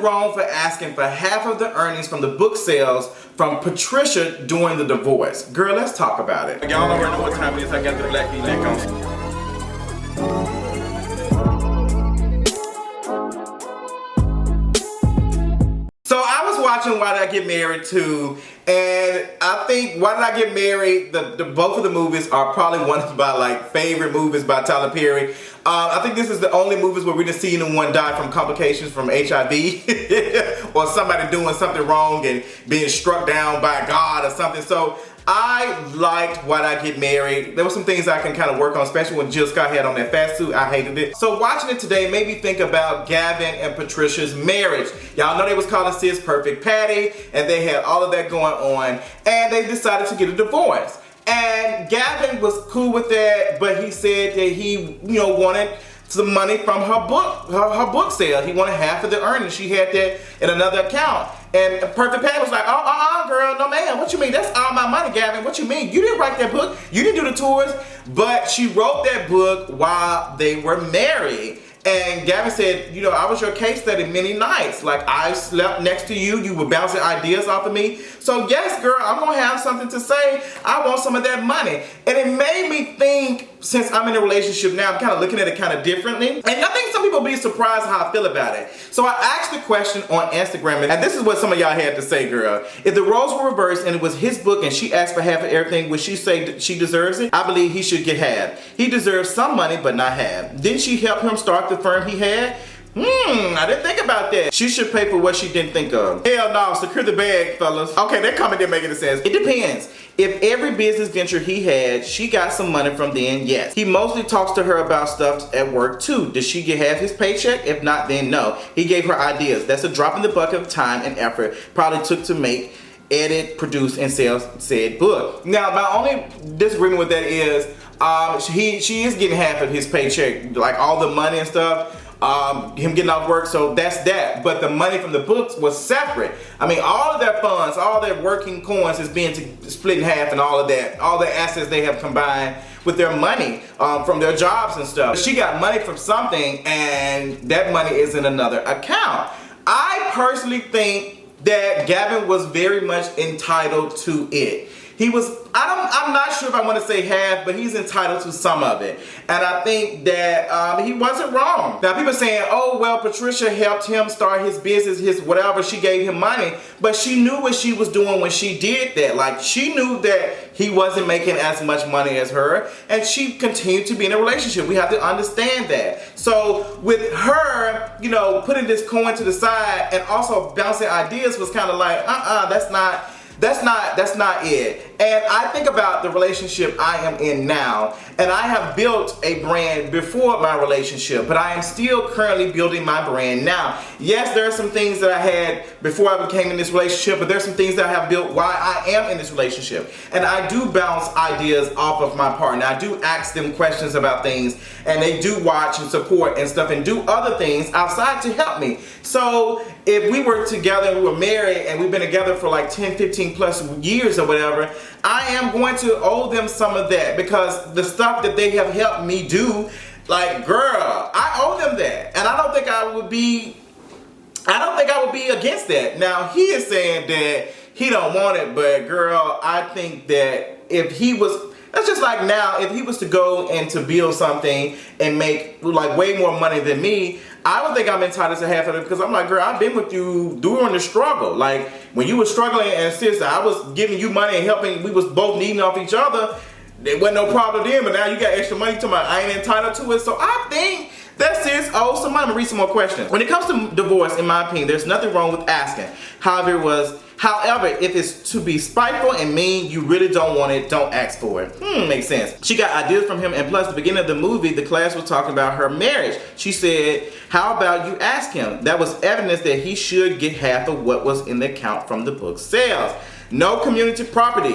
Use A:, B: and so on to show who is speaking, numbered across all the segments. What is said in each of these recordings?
A: wrong for asking for half of the earnings from the book sales from Patricia during the divorce? Girl, let's talk about it. Y'all already know what time it is. I got the black V-neck on. So I was watching Why Did I Get Married too, and I think Why Did I Get Married, both of the movies are probably one of my like favorite movies by Tyler Perry. I think this is the only movies where we didn't see anyone die from complications from HIV or somebody doing something wrong and being struck down by God or something. So I liked Why Did I Get Married. There were some things I can kind of work on, especially when Jill Scott had on that fat suit. I hated it. So watching it today made me think about Gavin and Patricia's marriage. Y'all know they was calling sis Perfect Patty, and they had all of that going on, and they decided to get a divorce. And Gavin was cool with that, but he said that he, wanted some money from her book sale. He wanted half of the earnings. She had that in another account. And Perfect Patty was like, girl, no ma'am, what you mean? That's all my money, Gavin. What you mean? You didn't write that book. You didn't do the tours. But she wrote that book while they were married. And Gavin said, I was your case study many nights. Like, I slept next to you. You were bouncing ideas off of me. So yes, girl, I'm going to have something to say. I want some of that money. And it made me think, since I'm in a relationship now, I'm kind of looking at it kind of differently. And I think some people will be surprised how I feel about it. So I asked the question on Instagram, and this is what some of y'all had to say, girl. If the roles were reversed and it was his book and she asked for half of everything, would she say that she deserves it? I believe he should get half. He deserves some money, but not half. Didn't she help him start the firm he had? I didn't think about that. She should pay for what she didn't think of. Hell no, secure the bag, fellas. Okay, that comment didn't make any sense. It depends. If every business venture he had, she got some money from then, yes. He mostly talks to her about stuff at work too. Does she get half his paycheck? If not, then no. He gave her ideas. That's a drop in the bucket of time and effort probably took to make, edit, produce, and sell said book. Now, my only disagreement with that is she is getting half of his paycheck, like all the money and stuff. Him getting off work, so that's that. But the money from the books was separate. I mean, all of their funds, all their working coins is being split in half, and all of that, all the assets they have combined with their money from their jobs and stuff. She got money from something, and that money is in another account. I personally think that Gavin was very much entitled to it. He was, I'm not sure if I want to say half, but he's entitled to some of it. And I think that he wasn't wrong. Now people are saying, oh, well, Patricia helped him start his business, his whatever, she gave him money. But she knew what she was doing when she did that. Like, she knew that he wasn't making as much money as her, and she continued to be in a relationship. We have to understand that. So with her, putting this coin to the side and also bouncing ideas was kind of like, that's not it. And I think about the relationship I am in now, and I have built a brand before my relationship, but I am still currently building my brand now. Yes, there are some things that I had before I became in this relationship, but there's some things that I have built while I am in this relationship. And I do bounce ideas off of my partner. I do ask them questions about things, and they do watch and support and stuff and do other things outside to help me. So if we were together and we were married and we've been together for like 10, 15 plus years or whatever, I am going to owe them some of that, because the stuff that they have helped me do, like, girl, I owe them that. And I don't think I would be against that. Now, he is saying that he don't want it, but girl, I think that if he was, that's just like now, if he was to go and to build something and make like way more money than me, I don't think I'm entitled to half of it, because I'm like, girl, I've been with you during the struggle. Like, when you were struggling and sister, I was giving you money and helping, we was both needing off each other. There wasn't no problem then, but now you got extra money to my, I ain't entitled to it. So I think that sis owes some money. I'm gonna read some more questions. When it comes to divorce, in my opinion, there's nothing wrong with asking. However, if it's to be spiteful and mean, you really don't want it, don't ask for it. Makes sense. She got ideas from him, and plus, the beginning of the movie, the class was talking about her marriage. She said, how about you ask him? That was evidence that he should get half of what was in the account from the book sales. No community property.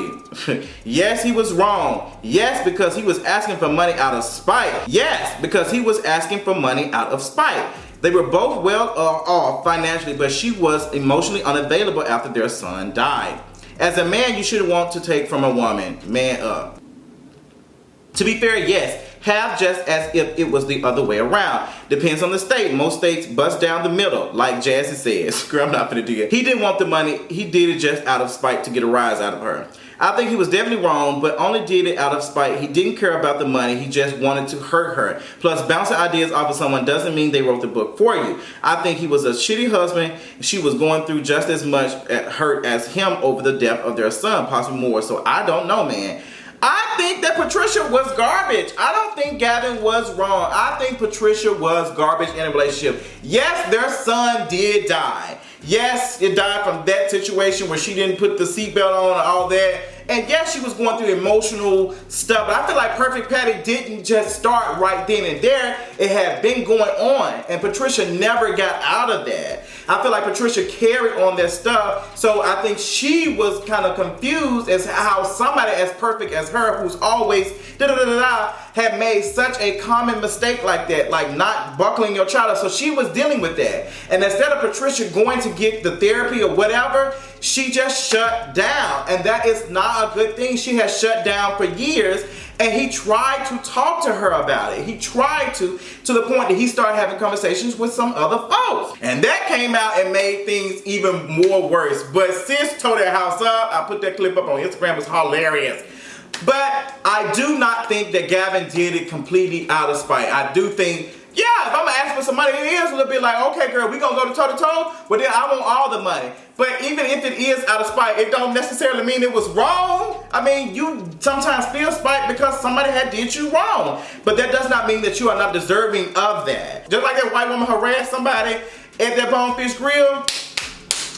A: Yes, he was wrong. Yes, because he was asking for money out of spite. Yes, because he was asking for money out of spite. They were both well off financially, but she was emotionally unavailable after their son died. As a man, you shouldn't want to take from a woman. Man up. To be fair, yes, half just as if it was the other way around. Depends on the state. Most states bust down the middle, like Jazzy says. Girl, I'm not gonna do it. He didn't want the money. He did it just out of spite to get a rise out of her. I think he was definitely wrong, but only did it out of spite. He didn't care about the money. He just wanted to hurt her. Plus, bouncing ideas off of someone doesn't mean they wrote the book for you. I think he was a shitty husband. She was going through just as much hurt as him over the death of their son, possibly more. So I don't know, man. I think that Patricia was garbage. I don't think Gavin was wrong. I think Patricia was garbage in a relationship. Yes, their son did die. Yes, it died from that situation where she didn't put the seatbelt on and all that. And yes, she was going through emotional stuff. But I feel like Perfect Patty didn't just start right then and there. It had been going on. And Patricia never got out of that. I feel like Patricia carried on that stuff. So I think she was kind of confused as how somebody as perfect as her, who's always had made such a common mistake like that, like not buckling your child up. So she was dealing with that. And instead of Patricia going to get the therapy or whatever, she just shut down. And that is not a good thing. She has shut down for years. And he tried to talk to her about it. He tried to the point that he started having conversations with some other folks. And that came out and made things even more worse. But sis tore that house up. I put that clip up on Instagram. It was hilarious. But I do not think that Gavin did it completely out of spite. I do think, yeah, if I'm gonna ask for some money, it is a little bit like, okay, girl, we gonna go to toe to toe, but then I want all the money. But even if it is out of spite, it don't necessarily mean it was wrong. I mean, you sometimes feel spite because somebody had did you wrong. But that does not mean that you are not deserving of that. Just like that white woman harassed somebody at that Bonefish Grill.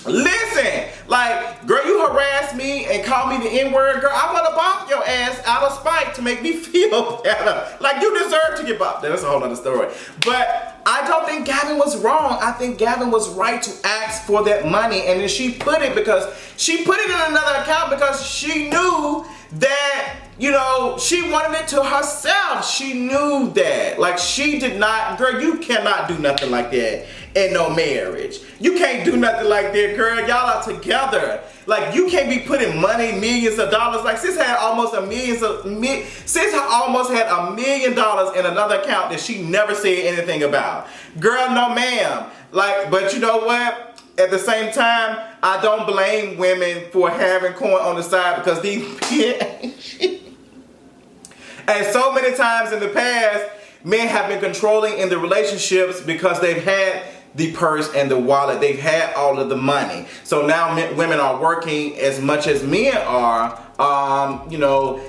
A: Listen, like, girl, you harassed me and called me the N-word, girl. I want to bop your ass out of spite to make me feel better. Like, you deserve to get bopped. That's a whole other story. But I don't think Gavin was wrong. I think Gavin was right to ask for that money. And then she put it because she put it in another account because she knew that, you know, she wanted it to herself. She knew that. Like, she did not, girl, you cannot do nothing like that in no marriage. You can't do nothing like that, girl. Y'all are together. Like, you can't be putting money, millions of dollars. Like, sis had almost $1 million in another account that she never said anything about. Girl, no ma'am. Like, but you know what? At the same time, I don't blame women for having coin on the side because these and so many times in the past, men have been controlling in the relationships because they've had the purse and the wallet. They've had all of the money. So now women are working as much as men are. You know,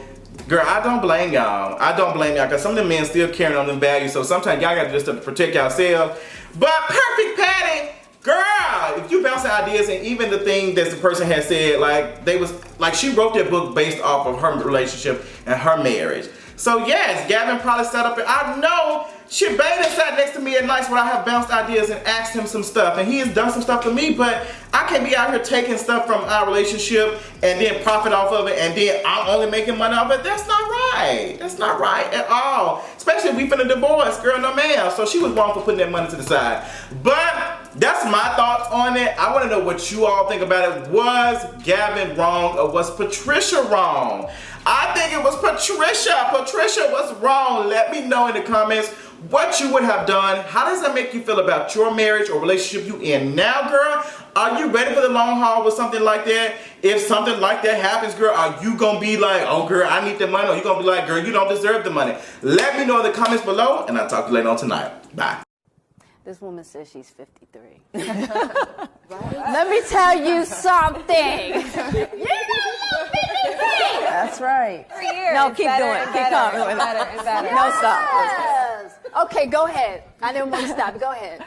A: girl, I don't blame y'all. I don't blame y'all because some of the men still carrying on them values. So sometimes y'all got to just have to protect yourselves. But Perfect Patty, girl, if you bouncing ideas and even the thing that the person has said, like they was like she wrote that book based off of her relationship and her marriage. So yes, Gavin probably sat up and I know Shebada sat next to me at nights when I have bounced ideas and asked him some stuff, and he has done some stuff for me, but I can't be out here taking stuff from our relationship and then profit off of it and then I'm only making money off it. That's not right. That's not right at all. Especially if we finna divorce, girl, no ma'am. So she was wrong for putting that money to the side. But that's my thoughts on it. I want to know what you all think about it. Was Gavin wrong or was Patricia wrong? I think it was Patricia. Patricia was wrong. Let me know in the comments what you would have done. How does that make you feel about your marriage or relationship you in now, girl? Are you ready for the long haul with something like that? If something like that happens, girl, are you gonna be like, oh girl, I need the money? Or you gonna be like, girl, you don't deserve the money? Let me know in the comments below, and I'll talk to you later on tonight. Bye.
B: This woman says she's 53. Let me tell you something.
C: That's right.
B: No, keep doing it. Keep coming.
C: Better.
B: No, stop. Yes. Okay, go ahead. I didn't want to stop. Go ahead.